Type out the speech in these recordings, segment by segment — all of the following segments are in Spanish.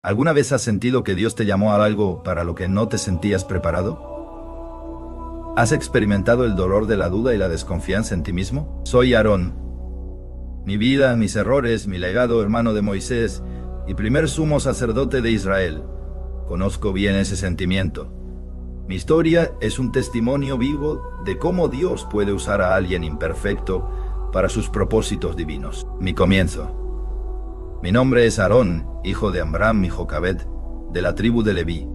¿Alguna vez has sentido que Dios te llamó a algo para lo que no te sentías preparado? ¿Has experimentado el dolor de la duda y la desconfianza en ti mismo? Soy Aarón. Mi vida, mis errores, mi legado, hermano de Moisés y primer sumo sacerdote de Israel. Conozco bien ese sentimiento. Mi historia es un testimonio vivo de cómo Dios puede usar a alguien imperfecto para sus propósitos divinos. Mi comienzo. Mi nombre es Aarón, hijo de Amram y Jocabed, de la tribu de Leví.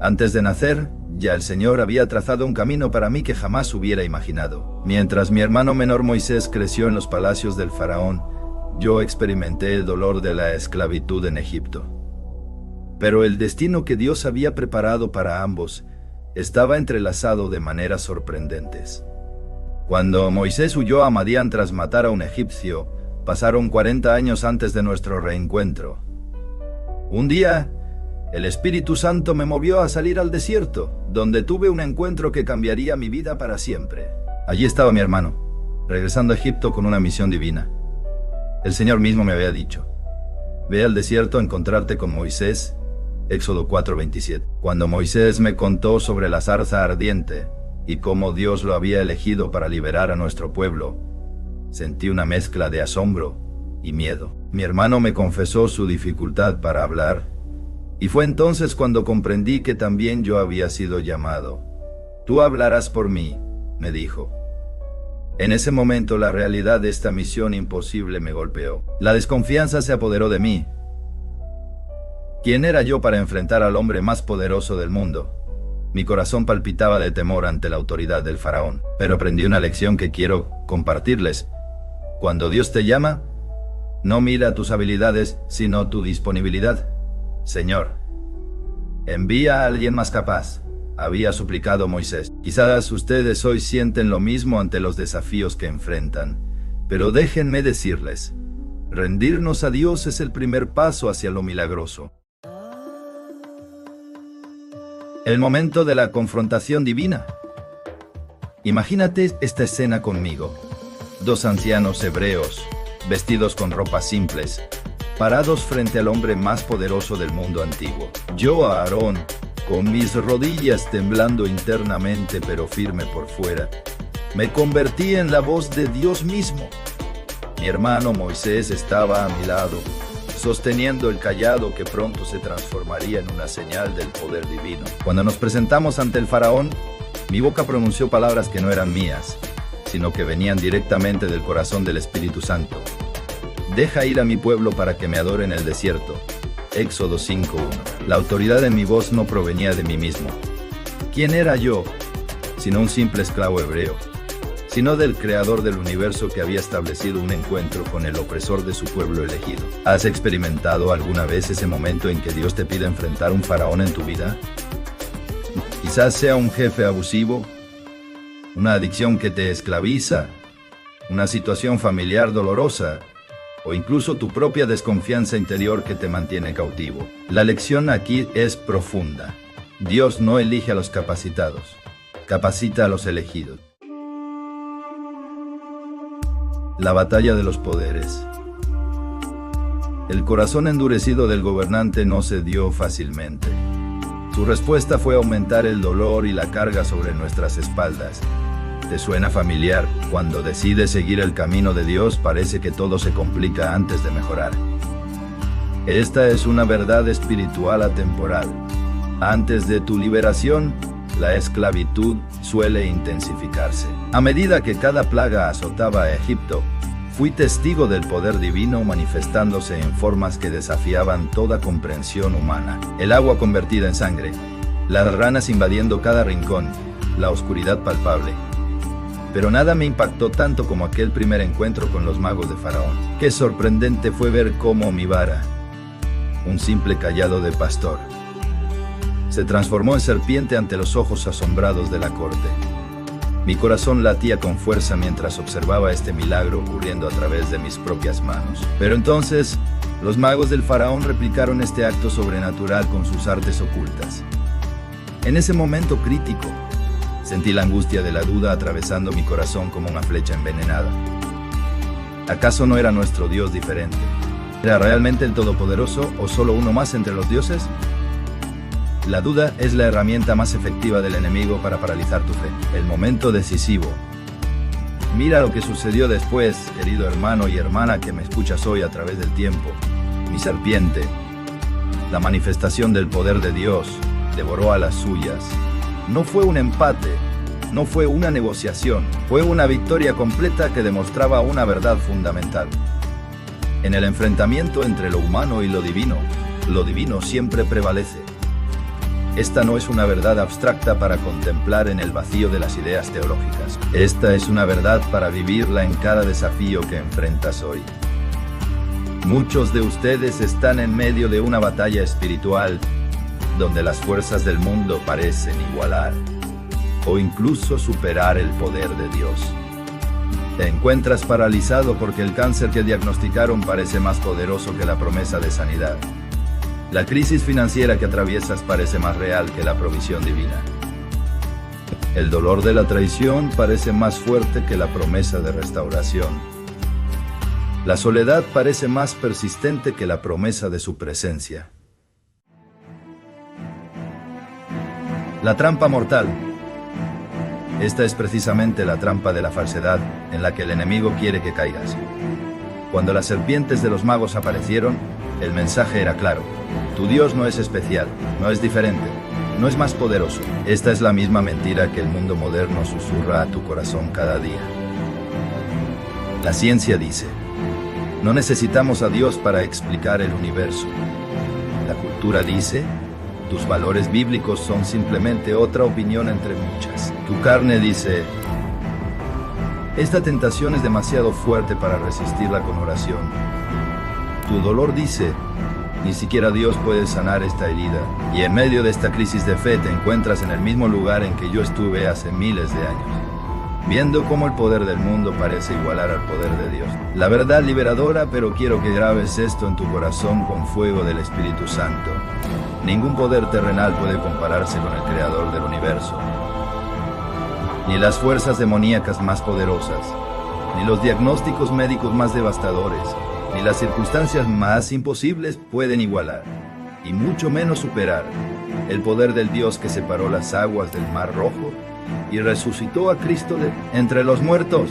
Antes de nacer, ya el Señor había trazado un camino para mí que jamás hubiera imaginado. Mientras mi hermano menor Moisés creció en los palacios del faraón, yo experimenté el dolor de la esclavitud en Egipto. Pero el destino que Dios había preparado para ambos estaba entrelazado de maneras sorprendentes. Cuando Moisés huyó a Madián tras matar a un egipcio, pasaron 40 años antes de nuestro reencuentro. Un día, el Espíritu Santo me movió a salir al desierto, donde tuve un encuentro que cambiaría mi vida para siempre. Allí estaba mi hermano, regresando a Egipto con una misión divina. El Señor mismo me había dicho: ve al desierto a encontrarte con Moisés. Éxodo 4:27. Cuando Moisés me contó sobre la zarza ardiente y cómo Dios lo había elegido para liberar a nuestro pueblo, sentí una mezcla de asombro y miedo. Mi hermano me confesó su dificultad para hablar, y fue entonces cuando comprendí que también yo había sido llamado. Tú hablarás por mí, me dijo. En ese momento la realidad de esta misión imposible me golpeó. La desconfianza se apoderó de mí. ¿Quién era yo para enfrentar al hombre más poderoso del mundo? Mi corazón palpitaba de temor ante la autoridad del faraón, pero aprendí una lección que quiero compartirles. Cuando Dios te llama, no mira tus habilidades, sino tu disponibilidad. Señor, envía a alguien más capaz, había suplicado Moisés. Quizás ustedes hoy sienten lo mismo ante los desafíos que enfrentan, pero déjenme decirles, rendirnos a Dios es el primer paso hacia lo milagroso. El momento de la confrontación divina. Imagínate esta escena conmigo. Dos ancianos hebreos, vestidos con ropas simples, parados frente al hombre más poderoso del mundo antiguo. Yo, Aarón, con mis rodillas temblando internamente pero firme por fuera, me convertí en la voz de Dios mismo. Mi hermano Moisés estaba a mi lado, sosteniendo el cayado que pronto se transformaría en una señal del poder divino. Cuando nos presentamos ante el faraón, mi boca pronunció palabras que no eran mías, sino que venían directamente del corazón del Espíritu Santo. Deja ir a mi pueblo para que me adore en el desierto. Éxodo 5:1. La autoridad en mi voz no provenía de mí mismo. ¿Quién era yo? Sino un simple esclavo hebreo, sino del creador del universo que había establecido un encuentro con el opresor de su pueblo elegido. ¿Has experimentado alguna vez ese momento en que Dios te pide enfrentar un faraón en tu vida? Quizás sea un jefe abusivo, una adicción que te esclaviza, una situación familiar dolorosa, o incluso tu propia desconfianza interior que te mantiene cautivo. La lección aquí es profunda. Dios no elige a los capacitados, capacita a los elegidos. La batalla de los poderes. El corazón endurecido del gobernante no cedió fácilmente. Su respuesta fue aumentar el dolor y la carga sobre nuestras espaldas. ¿Te suena familiar? Cuando decides seguir el camino de Dios, parece que todo se complica antes de mejorar. Esta es una verdad espiritual atemporal. Antes de tu liberación, la esclavitud suele intensificarse. A medida que cada plaga azotaba a Egipto, fui testigo del poder divino manifestándose en formas que desafiaban toda comprensión humana. El agua convertida en sangre, las ranas invadiendo cada rincón, la oscuridad palpable. Pero nada me impactó tanto como aquel primer encuentro con los magos de Faraón. Qué sorprendente fue ver cómo mi vara, un simple cayado de pastor, se transformó en serpiente ante los ojos asombrados de la corte. Mi corazón latía con fuerza mientras observaba este milagro ocurriendo a través de mis propias manos. Pero entonces, los magos del faraón replicaron este acto sobrenatural con sus artes ocultas. En ese momento crítico, sentí la angustia de la duda atravesando mi corazón como una flecha envenenada. ¿Acaso no era nuestro Dios diferente? ¿Era realmente el Todopoderoso o solo uno más entre los dioses? La duda es la herramienta más efectiva del enemigo para paralizar tu fe. El momento decisivo. Mira lo que sucedió después, querido hermano y hermana que me escuchas hoy a través del tiempo. Mi serpiente, la manifestación del poder de Dios, devoró a las suyas. No fue un empate, no fue una negociación, fue una victoria completa que demostraba una verdad fundamental. En el enfrentamiento entre lo humano y lo divino siempre prevalece. Esta no es una verdad abstracta para contemplar en el vacío de las ideas teológicas. Esta es una verdad para vivirla en cada desafío que enfrentas hoy. Muchos de ustedes están en medio de una batalla espiritual donde las fuerzas del mundo parecen igualar o incluso superar el poder de Dios. Te encuentras paralizado porque el cáncer que diagnosticaron parece más poderoso que la promesa de sanidad. La crisis financiera que atraviesas parece más real que la provisión divina. El dolor de la traición parece más fuerte que la promesa de restauración. La soledad parece más persistente que la promesa de su presencia. La trampa mortal. Esta es precisamente la trampa de la falsedad en la que el enemigo quiere que caigas. Cuando las serpientes de los magos aparecieron, el mensaje era claro. Tu Dios no es especial, no es diferente, no es más poderoso. Esta es la misma mentira que el mundo moderno susurra a tu corazón cada día. La ciencia dice, no necesitamos a Dios para explicar el universo. La cultura dice, tus valores bíblicos son simplemente otra opinión entre muchas. Tu carne dice, esta tentación es demasiado fuerte para resistirla con oración. Tu dolor dice, ni siquiera Dios puede sanar esta herida. Y en medio de esta crisis de fe te encuentras en el mismo lugar en que yo estuve hace miles de años, viendo cómo el poder del mundo parece igualar al poder de Dios. La verdad liberadora, pero quiero que grabes esto en tu corazón con fuego del Espíritu Santo. Ningún poder terrenal puede compararse con el Creador del universo. Ni las fuerzas demoníacas más poderosas, ni los diagnósticos médicos más devastadores, ni las circunstancias más imposibles pueden igualar, y mucho menos superar, el poder del Dios que separó las aguas del Mar Rojo y resucitó a Cristo de entre los muertos.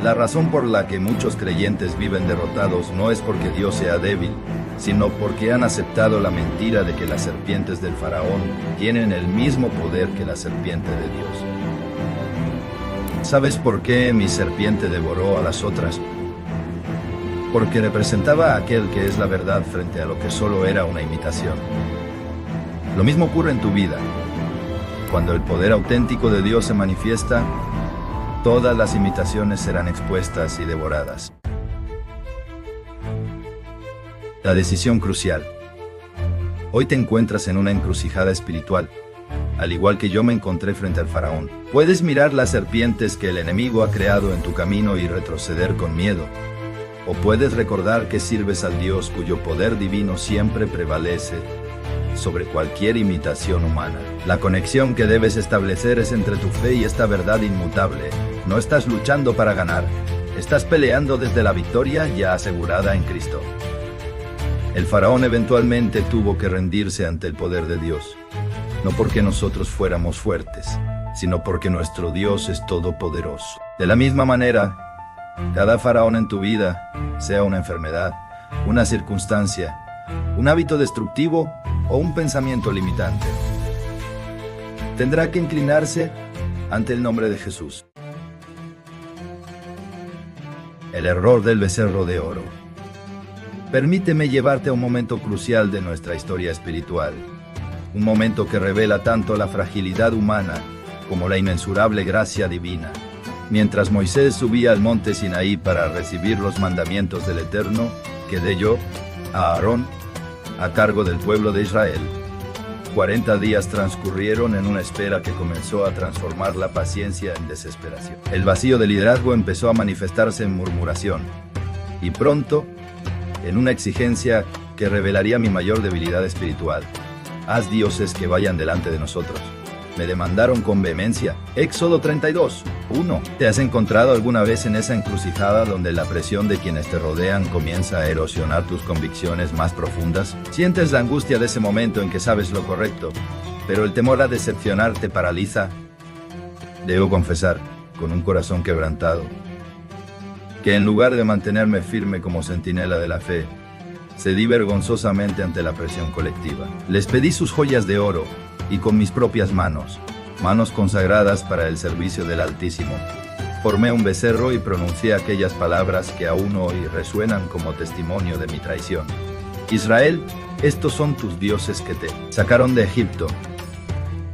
La razón por la que muchos creyentes viven derrotados no es porque Dios sea débil, sino porque han aceptado la mentira de que las serpientes del faraón tienen el mismo poder que la serpiente de Dios. ¿Sabes por qué mi serpiente devoró a las otras? Porque representaba a aquel que es la verdad frente a lo que solo era una imitación. Lo mismo ocurre en tu vida. Cuando el poder auténtico de Dios se manifiesta, todas las imitaciones serán expuestas y devoradas. La decisión crucial. Hoy te encuentras en una encrucijada espiritual, al igual que yo me encontré frente al faraón. Puedes mirar las serpientes que el enemigo ha creado en tu camino y retroceder con miedo. O puedes recordar que sirves al Dios cuyo poder divino siempre prevalece sobre cualquier imitación humana. La conexión que debes establecer es entre tu fe y esta verdad inmutable. No estás luchando para ganar, estás peleando desde la victoria ya asegurada en Cristo. El faraón eventualmente tuvo que rendirse ante el poder de Dios, no porque nosotros fuéramos fuertes, sino porque nuestro Dios es todopoderoso. De la misma manera, cada faraón en tu vida, sea una enfermedad, una circunstancia, un hábito destructivo o un pensamiento limitante, tendrá que inclinarse ante el nombre de Jesús. El error del becerro de oro. Permíteme llevarte a un momento crucial de nuestra historia espiritual, un momento que revela tanto la fragilidad humana como la inmensurable gracia divina. Mientras Moisés subía al monte Sinaí para recibir los mandamientos del Eterno, quedé yo, a Aarón, a cargo del pueblo de Israel. 40 días transcurrieron en una espera que comenzó a transformar la paciencia en desesperación. El vacío de liderazgo empezó a manifestarse en murmuración, y pronto, en una exigencia que revelaría mi mayor debilidad espiritual. Haz dioses que vayan delante de nosotros. me demandaron con vehemencia. Éxodo 32, 1. ¿Te has encontrado alguna vez en esa encrucijada donde la presión de quienes te rodean comienza a erosionar tus convicciones más profundas? Sientes la angustia de ese momento en que sabes lo correcto, pero el temor a decepcionar te paraliza. Debo confesar, con un corazón quebrantado, que en lugar de mantenerme firme como centinela de la fe, cedí vergonzosamente ante la presión colectiva. Les pedí sus joyas de oro, y con mis propias manos, manos consagradas para el servicio del Altísimo, formé un becerro y pronuncié aquellas palabras que aún hoy resuenan como testimonio de mi traición. Israel, estos son tus dioses que te sacaron de Egipto.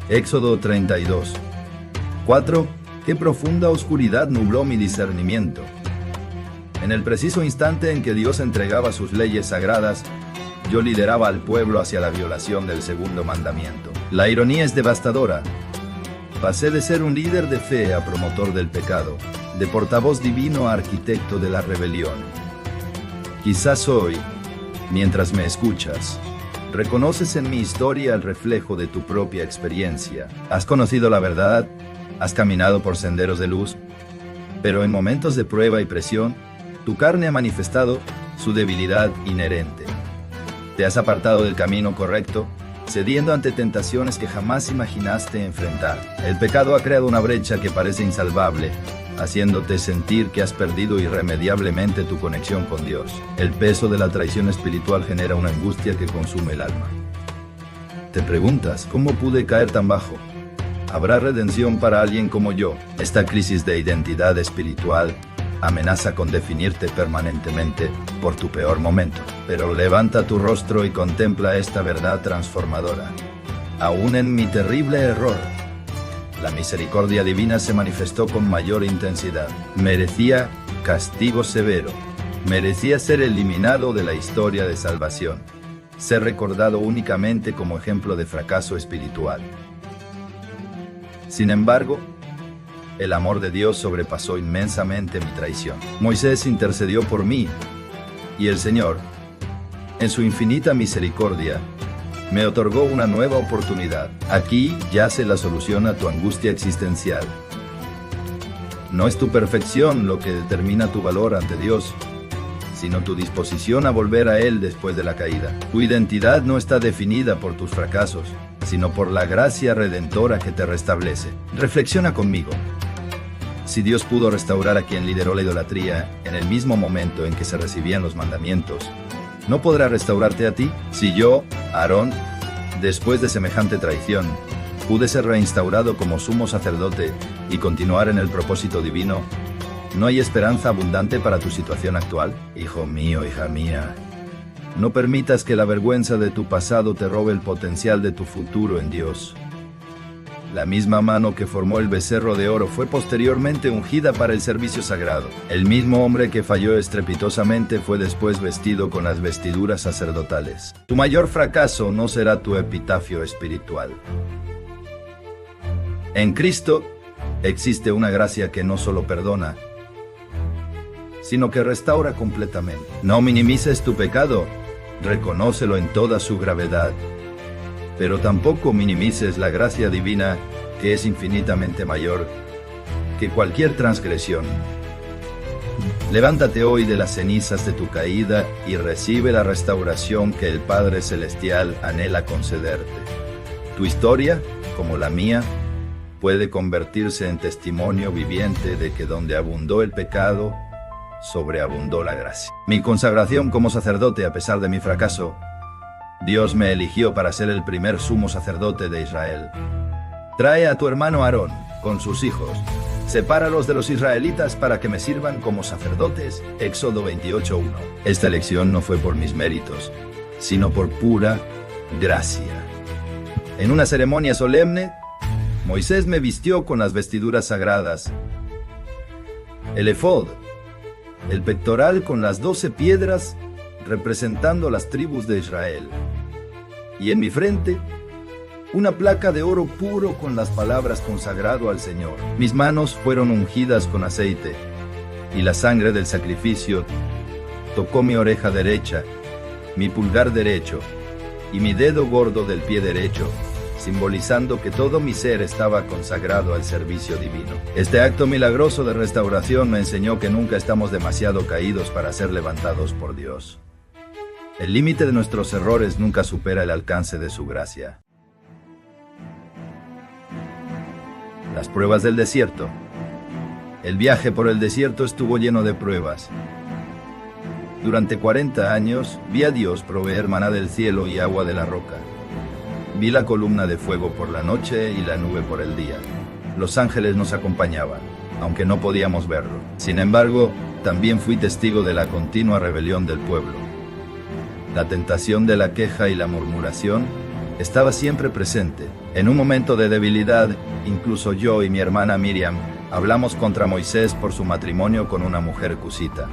Éxodo 32, 4. Qué profunda oscuridad nubló mi discernimiento. En el preciso instante en que Dios entregaba sus leyes sagradas, yo lideraba al pueblo hacia la violación del segundo mandamiento. La ironía es devastadora. Pasé de ser un líder de fe a promotor del pecado, de portavoz divino a arquitecto de la rebelión. Quizás hoy, mientras me escuchas, reconoces en mi historia el reflejo de tu propia experiencia. Has conocido la verdad, has caminado por senderos de luz, pero en momentos de prueba y presión, tu carne ha manifestado su debilidad inherente. Te has apartado del camino correcto, cediendo ante tentaciones que jamás imaginaste enfrentar. El pecado ha creado una brecha que parece insalvable, haciéndote sentir que has perdido irremediablemente tu conexión con Dios. El peso de la traición espiritual genera una angustia que consume el alma. Te preguntas, ¿cómo pude caer tan bajo? ¿Habrá redención para alguien como yo? Esta crisis de identidad espiritual amenaza con definirte permanentemente por tu peor momento. Pero levanta tu rostro y contempla esta verdad transformadora. Aún en mi terrible error, la misericordia divina se manifestó con mayor intensidad. Merecía castigo severo. Merecía ser eliminado de la historia de salvación. Ser recordado únicamente como ejemplo de fracaso espiritual. Sin embargo, el amor de Dios sobrepasó inmensamente mi traición. Moisés intercedió por mí, y el Señor, en su infinita misericordia, me otorgó una nueva oportunidad. Aquí yace la solución a tu angustia existencial. No es tu perfección lo que determina tu valor ante Dios, sino tu disposición a volver a Él después de la caída. Tu identidad no está definida por tus fracasos, sino por la gracia redentora que te restablece. Reflexiona conmigo. Si Dios pudo restaurar a quien lideró la idolatría en el mismo momento en que se recibían los mandamientos, ¿no podrá restaurarte a ti? Si yo, Aarón, después de semejante traición, pude ser reinstaurado como sumo sacerdote y continuar en el propósito divino, ¿no hay esperanza abundante para tu situación actual? Hijo mío, hija mía, no permitas que la vergüenza de tu pasado te robe el potencial de tu futuro en Dios. La misma mano que formó el becerro de oro fue posteriormente ungida para el servicio sagrado. El mismo hombre que falló estrepitosamente fue después vestido con las vestiduras sacerdotales. Tu mayor fracaso no será tu epitafio espiritual. En Cristo existe una gracia que no solo perdona, sino que restaura completamente. No minimices tu pecado, reconócelo en toda su gravedad. Pero tampoco minimices la gracia divina, que es infinitamente mayor que cualquier transgresión. Levántate hoy de las cenizas de tu caída y recibe la restauración que el Padre Celestial anhela concederte. Tu historia, como la mía, puede convertirse en testimonio viviente de que donde abundó el pecado, sobreabundó la gracia. Mi consagración como sacerdote, a pesar de mi fracaso, Dios me eligió para ser el primer sumo sacerdote de Israel. Trae a tu hermano Aarón con sus hijos. Sepáralos de los israelitas para que me sirvan como sacerdotes. Éxodo 28:1. Esta elección no fue por mis méritos, sino por pura gracia. En una ceremonia solemne, Moisés me vistió con las vestiduras sagradas. El efod, el pectoral con las 12 piedras representando las tribus de Israel. Y en mi frente, una placa de oro puro con las palabras consagrado al Señor. Mis manos fueron ungidas con aceite, y la sangre del sacrificio tocó mi oreja derecha, mi pulgar derecho, y mi dedo gordo del pie derecho, simbolizando que todo mi ser estaba consagrado al servicio divino. Este acto milagroso de restauración me enseñó que nunca estamos demasiado caídos para ser levantados por Dios. El límite de nuestros errores nunca supera el alcance de su gracia. Las pruebas del desierto. El viaje por el desierto estuvo lleno de pruebas. Durante 40 años vi a Dios proveer maná del cielo y agua de la roca. Vi la columna de fuego por la noche y la nube por el día. Los ángeles nos acompañaban, aunque no podíamos verlo. Sin embargo, también fui testigo de la continua rebelión del pueblo. La tentación de la queja y la murmuración estaba siempre presente. En un momento de debilidad, incluso yo y mi hermana Miriam hablamos contra Moisés por su matrimonio con una mujer cusita,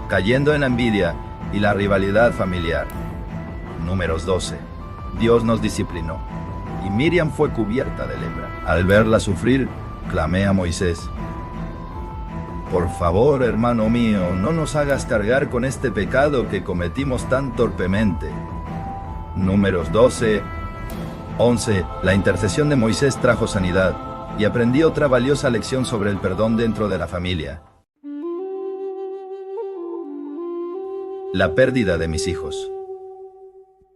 cayendo en la envidia y la rivalidad familiar. Números 12. Dios nos disciplinó, y Miriam fue cubierta de lepra. Al verla sufrir, clamé a Moisés: por favor, hermano mío, no nos hagas cargar con este pecado que cometimos tan torpemente. Números 12, 11. La intercesión de Moisés trajo sanidad, y aprendí otra valiosa lección sobre el perdón dentro de la familia. La pérdida de mis hijos.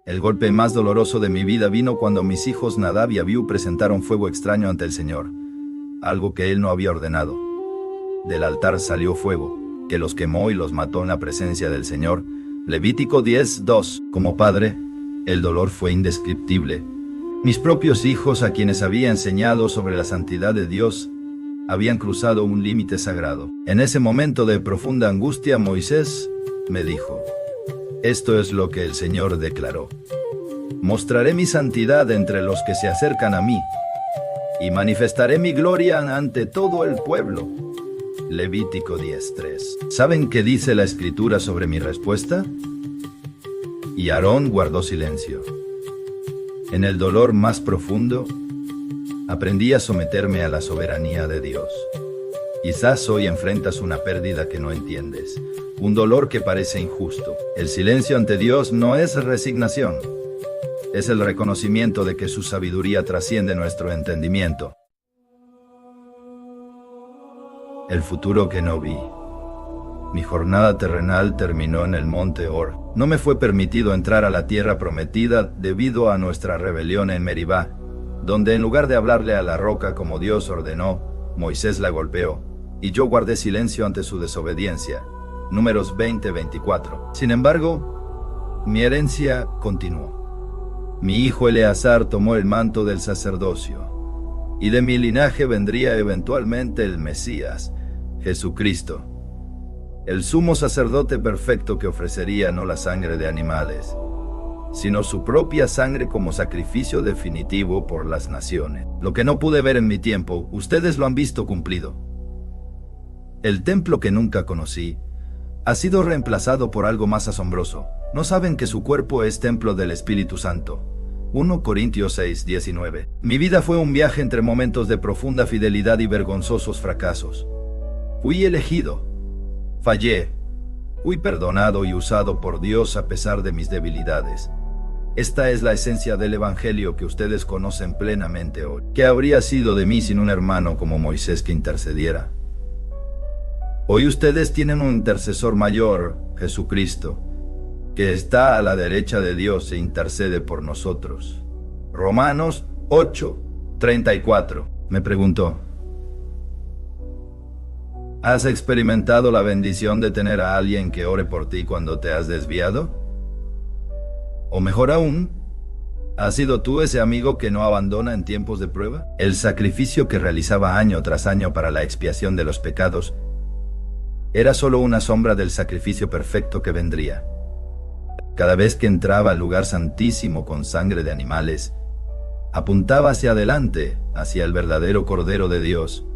El golpe más doloroso de mi vida vino cuando mis hijos Nadab y Abiú presentaron fuego extraño ante el Señor, algo que Él no había ordenado. Del altar salió fuego, que los quemó y los mató en la presencia del Señor. Levítico 10:2. Como padre, el dolor fue indescriptible. Mis propios hijos, a quienes había enseñado sobre la santidad de Dios, habían cruzado un límite sagrado. En ese momento de profunda angustia, Moisés me dijo: esto es lo que el Señor declaró: mostraré mi santidad entre los que se acercan a mí, y manifestaré mi gloria ante todo el pueblo. Levítico 10:3. ¿Saben qué dice la Escritura sobre mi respuesta? Y Aarón guardó silencio. En el dolor más profundo, aprendí a someterme a la soberanía de Dios. Quizás hoy enfrentas una pérdida que no entiendes, un dolor que parece injusto. El silencio ante Dios no es resignación, es el reconocimiento de que su sabiduría trasciende nuestro entendimiento. El futuro que no vi. Mi jornada terrenal terminó en el monte Hor. No me fue permitido entrar a la tierra prometida debido a nuestra rebelión en Meribá, donde en lugar de hablarle a la roca como Dios ordenó, Moisés la golpeó, y yo guardé silencio ante su desobediencia. Números 20:24. Sin embargo, mi herencia continuó. Mi hijo Eleazar tomó el manto del sacerdocio, y de mi linaje vendría eventualmente el Mesías, Jesucristo, el sumo sacerdote perfecto que ofrecería no la sangre de animales, sino su propia sangre como sacrificio definitivo por las naciones. Lo que no pude ver en mi tiempo, ustedes lo han visto cumplido. El templo que nunca conocí ha sido reemplazado por algo más asombroso. ¿No saben que su cuerpo es templo del Espíritu Santo? 1 Corintios 6:19. Mi vida fue un viaje entre momentos de profunda fidelidad y vergonzosos fracasos. Fui elegido, fallé, fui perdonado y usado por Dios a pesar de mis debilidades. Esta es la esencia del Evangelio que ustedes conocen plenamente hoy. ¿Qué habría sido de mí sin un hermano como Moisés que intercediera? Hoy ustedes tienen un intercesor mayor, Jesucristo, que está a la derecha de Dios e intercede por nosotros. Romanos 8:34. Me preguntó: ¿has experimentado la bendición de tener a alguien que ore por ti cuando te has desviado? O mejor aún, ¿has sido tú ese amigo que no abandona en tiempos de prueba? El sacrificio que realizaba año tras año para la expiación de los pecados era solo una sombra del sacrificio perfecto que vendría. Cada vez que entraba al lugar santísimo con sangre de animales, apuntaba hacia adelante, hacia el verdadero Cordero de Dios.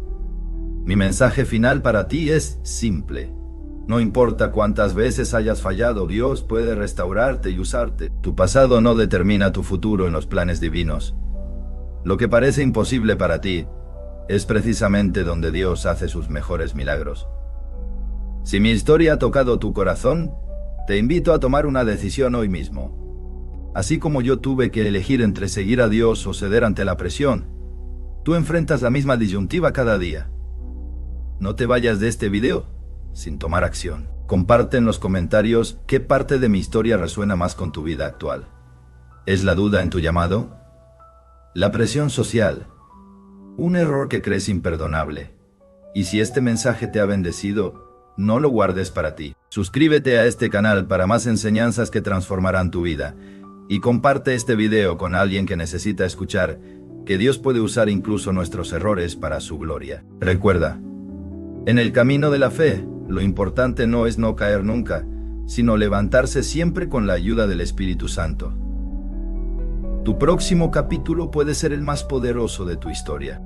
Mi mensaje final para ti es simple. No importa cuántas veces hayas fallado, Dios puede restaurarte y usarte. Tu pasado no determina tu futuro en los planes divinos. Lo que parece imposible para ti es precisamente donde Dios hace sus mejores milagros. Si mi historia ha tocado tu corazón, te invito a tomar una decisión hoy mismo. Así como yo tuve que elegir entre seguir a Dios o ceder ante la presión, tú enfrentas la misma disyuntiva cada día. No te vayas de este video sin tomar acción. Comparte en los comentarios qué parte de mi historia resuena más con tu vida actual. ¿Es la duda en tu llamado? La presión social. Un error que crees imperdonable. Y si este mensaje te ha bendecido, no lo guardes para ti. Suscríbete a este canal para más enseñanzas que transformarán tu vida. Y comparte este video con alguien que necesita escuchar que Dios puede usar incluso nuestros errores para su gloria. Recuerda, en el camino de la fe, lo importante no es no caer nunca, sino levantarse siempre con la ayuda del Espíritu Santo. Tu próximo capítulo puede ser el más poderoso de tu historia.